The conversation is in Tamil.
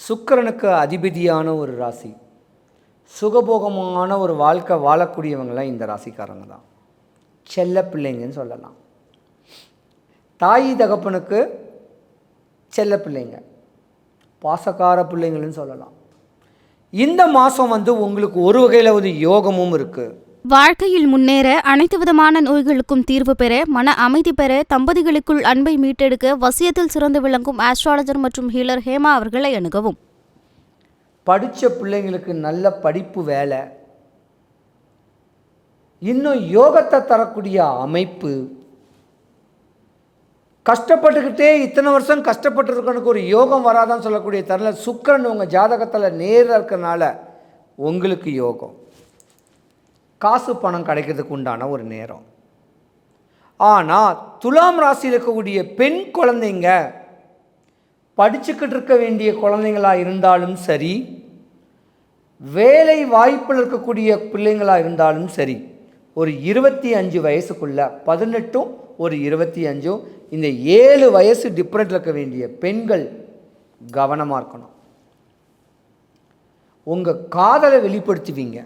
சுக்கிரனுக்கு அதிபதியான ஒரு ராசி. சுகபோகமான ஒரு வாழ்க்கை வாழக்கூடியவங்களாம் இந்த ராசிக்காரங்க தான். செல்ல பிள்ளைங்கன்னு சொல்லலாம். தாய் தகப்பனுக்கு செல்ல பிள்ளைங்க, பாசக்கார பிள்ளைங்கள்னு சொல்லலாம். இந்த மாதம் உங்களுக்கு ஒரு வகையில் ஒரு யோகமும் இருக்குது. வாழ்க்கையில் முன்னேற, அனைத்து விதமான நோய்களுக்கும் தீர்வு பெற, மன அமைதி பெற, தம்பதிகளுக்குள் அன்பை மீட்டெடுக்க வசியத்தில் சிறந்து விளங்கும் ஆஸ்ட்ராலஜர் மற்றும் ஹீலர் ஹேமா அவர்களை அணுகவும். படித்த பிள்ளைங்களுக்கு நல்ல படிப்பு, வேலை, இன்னும் யோகத்தை தரக்கூடிய அமைப்பு. கஷ்டப்பட்டுக்கிட்டே இத்தனை வருஷம் கஷ்டப்பட்டுருக்கனுக்கு ஒரு யோகம் வராதான்னு சொல்லக்கூடிய தருணம் சுக்கிரன் உங்கள் ஜாதகத்தில் நேரில் இருக்கிறனால உங்களுக்கு யோகம், காசு பணம் கிடைக்கிறதுக்கு உண்டான ஒரு நேரம். ஆனால் துலாம் ராசியில் இருக்கக்கூடிய பெண் குழந்தைங்க, படிச்சுக்கிட்டு இருக்க வேண்டிய குழந்தைங்களாக இருந்தாலும் சரி, வேலை வாய்ப்பில் இருக்கக்கூடிய பிள்ளைங்களாக இருந்தாலும் சரி, ஒரு 25 வயசுக்குள்ள 18ம் ஒரு 25, இந்த 7 வயசு டிஃப்ரெண்ட் இருக்க வேண்டிய பெண்கள் கவனமாக இருக்கணும். உங்கள் காதலை வெளிப்படுத்துவீங்க.